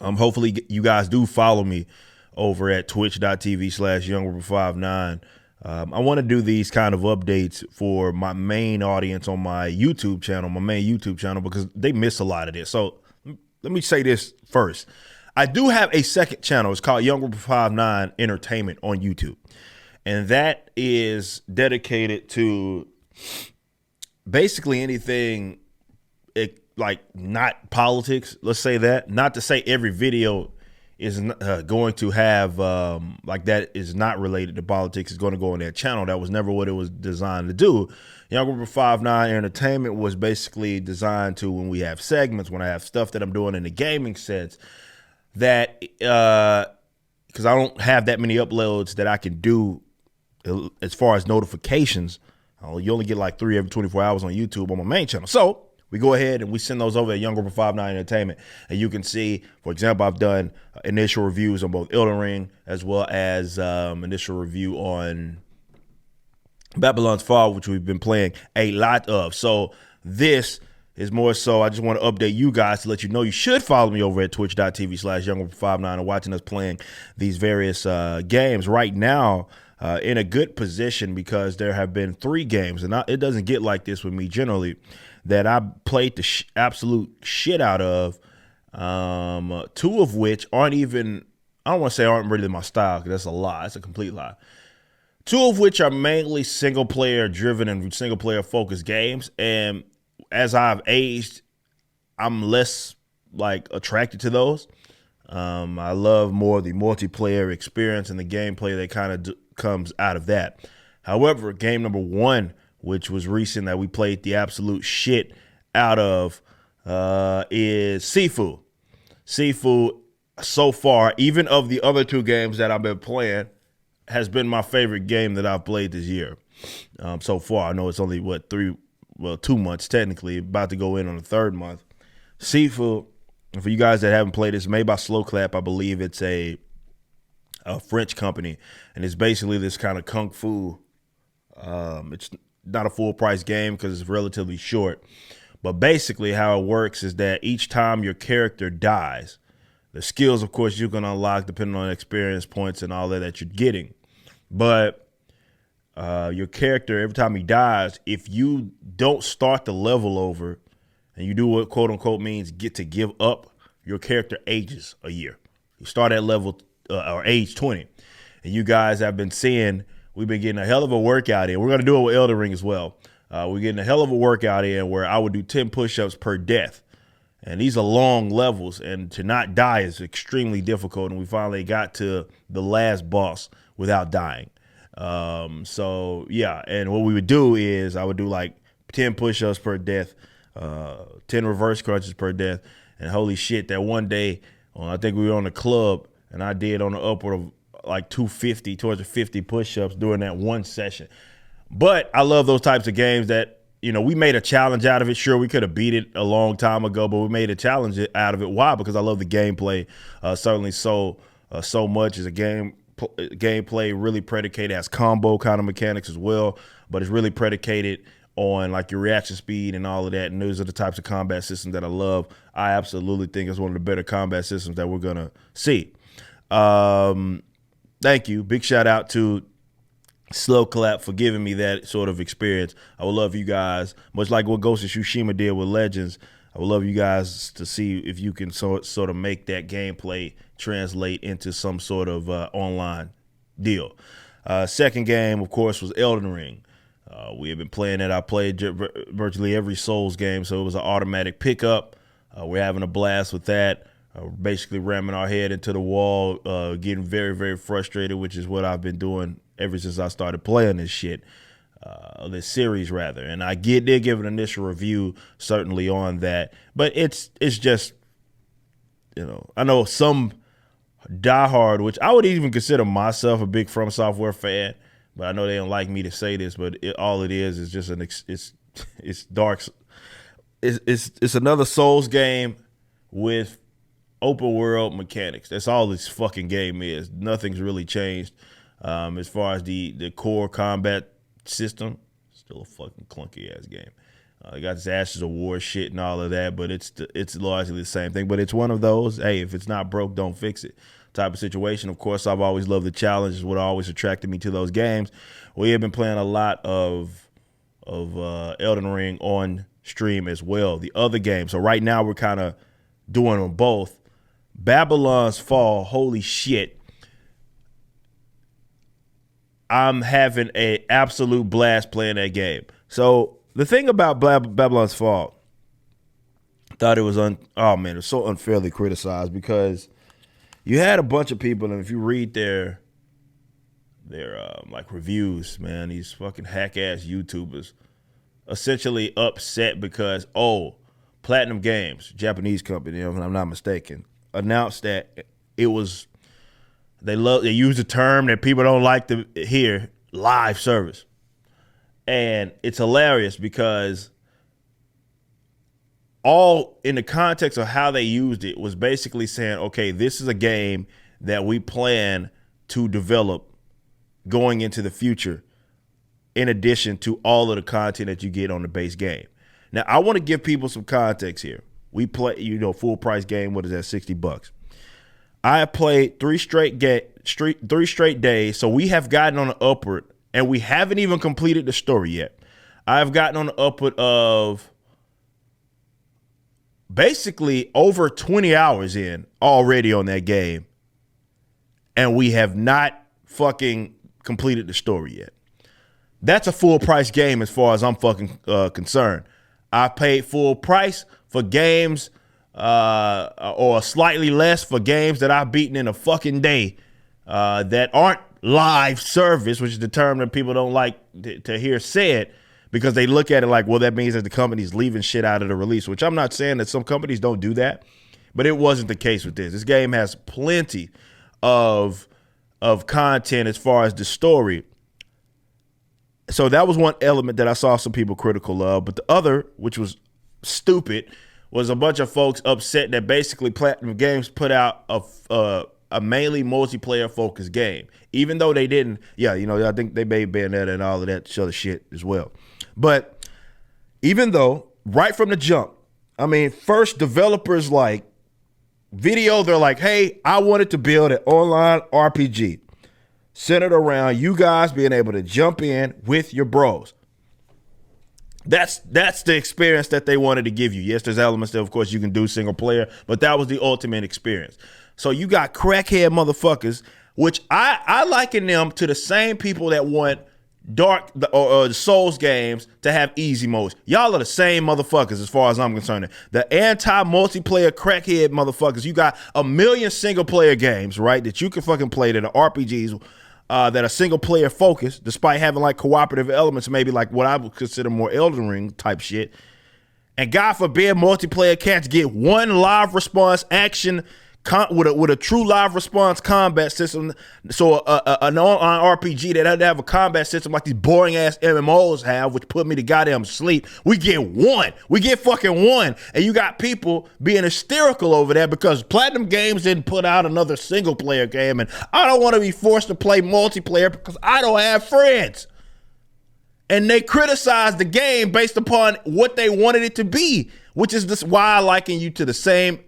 Hopefully you guys do follow me over at twitch.tv/YoungRiver59. I want to do these kind of updates for my main audience on my YouTube channel, because they miss a lot of this. So let me say this first. I do have a second channel. It's called YoungRiver59 Entertainment on YouTube. And that is dedicated to basically anything like not politics. Let's say that. Not to say every video is going to have like that is not related to politics is going to go on that channel. That was never what it was designed to do. Young River 59 Entertainment was basically designed to, when we have segments, when I have stuff that I'm doing in the gaming sense, that because I don't have that many uploads that I can do as far as notifications. You only get like 3 every 24 hours on YouTube on my main channel. So we go ahead and we send those over at Young River 59 Entertainment. And you can see, for example, I've done initial reviews on both Elden Ring as well as initial review on Babylon's Fall, which we've been playing a lot of. So this is more so, I just want to update you guys to let you know you should follow me over at twitch.tv/YoungRiver59 and watching us playing these various games right now. In a good position, because there have been 3 games, and it doesn't get like this with me generally, that I played the absolute shit out of. 2 of which aren't even, I don't want to say aren't really my style, because that's a lie. That's a complete lie. 2 of which are mainly single player driven and single player focused games. And as I've aged, I'm less like attracted to those. I love more the multiplayer experience and the gameplay that kind of comes out of that. However, game number 1, which was recent that we played the absolute shit out of, is Sifu. Sifu, so far, even of the other 2 games that I've been playing, has been my favorite game that I've played this year. So far, I know it's only 2 months technically, about to go in on the 3rd month. Sifu, for you guys that haven't played, it's made by Slow Clap. I believe it's a French company, and it's basically this kind of kung fu. It's not a full price game because it's relatively short, but basically how it works is that each time your character dies, the skills, of course, you can unlock depending on experience points and all that you're getting. But your character, every time he dies, if you don't start the level over and you do what quote unquote means get to give up, your character ages a year. You start at level or age 20. And you guys have been seeing, we've been getting a hell of a workout in. We're going to do it with Elden Ring as well. We're getting a hell of a workout in where I would do 10 push-ups per death. And these are long levels, and to not die is extremely difficult. And we finally got to the last boss without dying. So yeah, and what we would do is I would do like 10 push-ups per death, 10 reverse crunches per death. And holy shit, that one day, I think we were on the club, and I did on the upward of like 250 push-ups during that one session. But I love those types of games that, we made a challenge out of it. Sure, we could have beat it a long time ago, but we made a challenge out of it. Why? Because I love the gameplay. Certainly so much as a gameplay really predicated as combo kind of mechanics as well, but it's really predicated on like your reaction speed and all of that. And those are the types of combat systems that I love. I absolutely think it's one of the better combat systems that we're going to see. Thank you. Big shout out to Slow Clap for giving me that sort of experience. I would love you guys, much like what Ghost of Tsushima did with Legends, I would love you guys to see if you can sort of make that gameplay translate into some sort of online deal. Second game, of course, was Elden Ring. We have been playing it. I played virtually every Souls game, so it was an automatic pickup. We're having a blast with that. Basically ramming our head into the wall, getting very, very frustrated, which is what I've been doing ever since I started playing this shit, this series rather. And I did give an initial review certainly on that, but it's just, I know some diehard, which I would even consider myself a big From Software fan, but I know they don't like me to say this, but all it is just it's dark. It's another Souls game with open world mechanics. That's all this fucking game is. Nothing's really changed as far as the core combat system. Still a fucking clunky ass game. It got this Ashes of War shit and all of that, but it's largely the same thing. But it's one of those, hey, if it's not broke, don't fix it type of situation. Of course, I've always loved the challenge. Is what always attracted me to those games. We have been playing a lot of Elden Ring on stream as well. The other games. So right now we're kind of doing them both. Babylon's Fall, holy shit. I'm having an absolute blast playing that game. So the thing about Babylon's Fall, I thought it was it was so unfairly criticized because you had a bunch of people, and if you read their like reviews, man, these fucking hack ass YouTubers essentially upset because Platinum Games, Japanese company, if I'm not mistaken, announced that it was they use a term that people don't like to hear, live service. And it's hilarious because all in the context of how they used it was basically saying, okay, this is a game that we plan to develop going into the future in addition to all of the content that you get on the base game. Now, I want to give people some context here. We play, full price game, what is that, $60? I have played 3 straight days, so we have gotten on an upward, and we haven't even completed the story yet. I've gotten on the upward of basically over 20 hours in already on that game, and we have not fucking completed the story yet. That's a full price game as far as I'm fucking concerned. I paid full price for games or slightly less for games that I've beaten in a fucking day that aren't live service, which is the term that people don't like to hear said, because they look at it like, well, that means that the company's leaving shit out of the release, which I'm not saying that some companies don't do that, but it wasn't the case with this. This game has plenty of content as far as the story. So that was one element that I saw some people critical of. But the other, which was stupid, was a bunch of folks upset that basically Platinum Games put out a mainly multiplayer focused game, even though they didn't. Yeah, I think they made Bayonetta and all of that other shit as well. But even though right from the jump, I mean, first developers like video, they're like, hey, I wanted to build an online RPG centered around you guys being able to jump in with your bros. That's the experience that they wanted to give you. Yes, there's elements that, of course, you can do single player, but that was the ultimate experience. So you got crackhead motherfuckers, which I liken them to the same people that want Dark or Souls games to have easy modes. Y'all are the same motherfuckers as far as I'm concerned. The anti-multiplayer crackhead motherfuckers. You got a million single player games, right, that you can fucking play that are RPGs that are single player focused, despite having like cooperative elements, maybe like what I would consider more Elden Ring type shit. And God forbid multiplayer can't get one live response action with a true live response combat system. So an online RPG that doesn't have a combat system like these boring ass MMOs have, which put me to goddamn sleep. We get one. We get fucking one. And you got people being hysterical over that because Platinum Games didn't put out another single player game, and I don't want to be forced to play multiplayer because I don't have friends. And they criticize the game based upon what they wanted it to be, which is this why I liken you to the same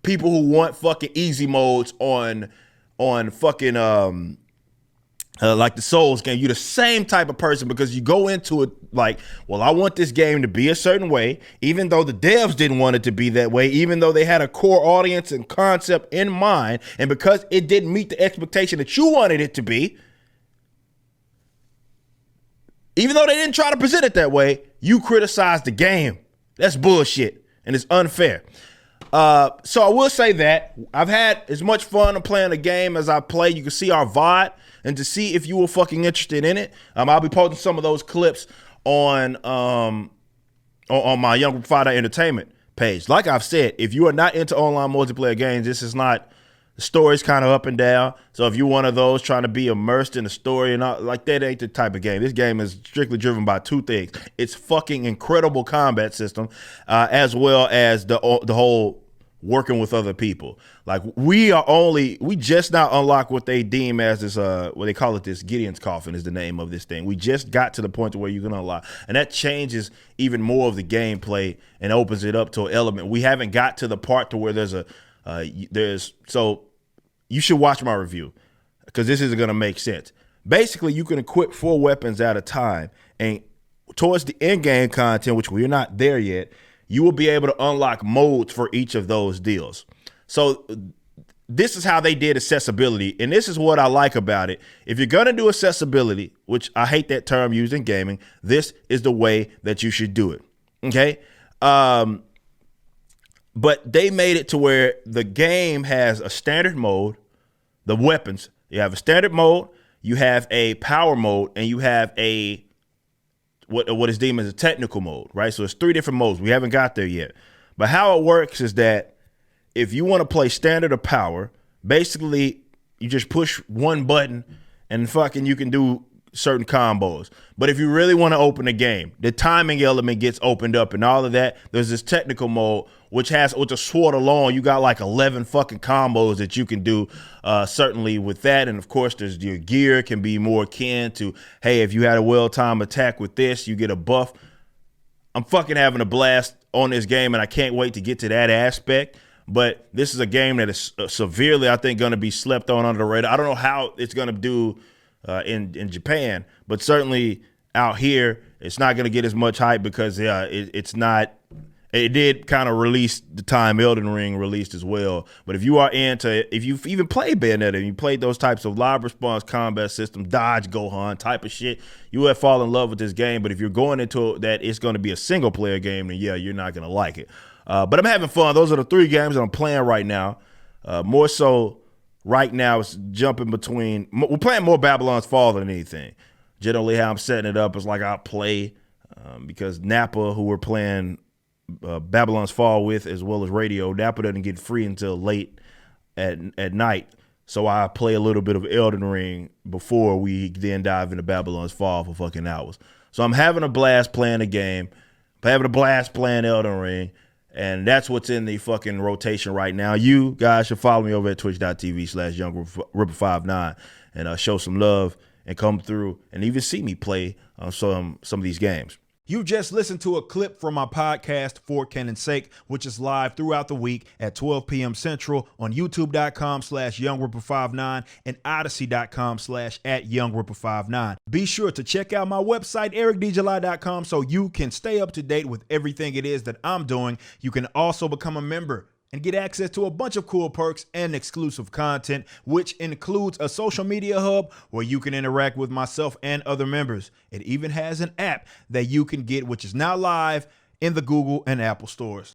people who want fucking easy modes on fucking like the Souls game. You're the same type of person because you go into it like, well, I want this game to be a certain way, even though the devs didn't want it to be that way, even though they had a core audience and concept in mind, and because it didn't meet the expectation that you wanted it to be, even though they didn't try to present it that way, you criticize the game. That's bullshit, and it's unfair. So I will say that I've had as much fun playing the game as I play. You can see our VOD, and to see if you were fucking interested in it, I'll be posting some of those clips on my Young Provider Entertainment page. Like I've said, if you are not into online multiplayer games, this is not. The story's kind of up and down. So if you're one of those trying to be immersed in the story and all, like, that ain't the type of game. This game is strictly driven by two things. It's fucking incredible combat system, as well as the whole working with other people. Like we just now unlock what they deem as this what they call it, this Gideon's coffin is the name of this thing. We just got to the point to where you can unlock, and that changes even more of the gameplay and opens it up to an element. We haven't got to the part to where so you should watch my review because this isn't going to make sense. Basically, you can equip 4 weapons at a time, and towards the end game content, which we're not there yet, you will be able to unlock modes for each of those deals. So this is how they did accessibility, and this is what I like about it. If you're going to do accessibility, which I hate that term used in gaming, this is the way that you should do it, okay? But they made it to where the game has a standard mode, the weapons. You have a standard mode, you have a power mode, and you have a what is deemed as a technical mode, right? So it's 3 different modes. We haven't got there yet. But how it works is that if you want to play standard or power, basically you just push one button and fucking you can do certain combos. But if you really want to open the game, the timing element gets opened up and all of that. There's this technical mode, which has, with the sword alone, you got like 11 fucking combos that you can do, certainly with that. And of course, there's your gear can be more akin to, hey, if you had a well-timed attack with this, you get a buff. I'm fucking having a blast on this game, and I can't wait to get to that aspect. But this is a game that is severely, I think, going to be slept on under the radar. I don't know how it's going to do in Japan, but certainly out here, it's not going to get as much hype because it's not. It did kind of release the time Elden Ring released as well. But if you've even played Bayonetta and you played those types of live response combat system, dodge, Gohan type of shit, you will fall in love with this game. But if you're going into that it's going to be a single player game, then yeah, you're not going to like it. But I'm having fun. Those are the 3 games that I'm playing right now. More so right now, it's jumping between. We're playing more Babylon's Fall than anything. Generally, how I'm setting it up is like I'll play because Napa, who we're playing Babylon's Fall with, as well as Radio, Napa doesn't get free until late at night. So I play a little bit of Elden Ring before we then dive into Babylon's Fall for fucking hours. So I'm having a blast playing the game. I'm having a blast playing Elden Ring. And that's what's in the fucking rotation right now. You guys should follow me over at twitch.tv/YoungRipper59 and show some love and come through and even see me play some of these games. You just listened to a clip from my podcast, For Canon's Sake, which is live throughout the week at 12 p.m. Central on youtube.com/YoungRipper59 and odyssey.com/@YoungRipper59. Be sure to check out my website, ericdjuly.com, so you can stay up to date with everything it is that I'm doing. You can also become a member and get access to a bunch of cool perks and exclusive content, which includes a social media hub where you can interact with myself and other members. It even has an app that you can get, which is now live in the Google and Apple stores.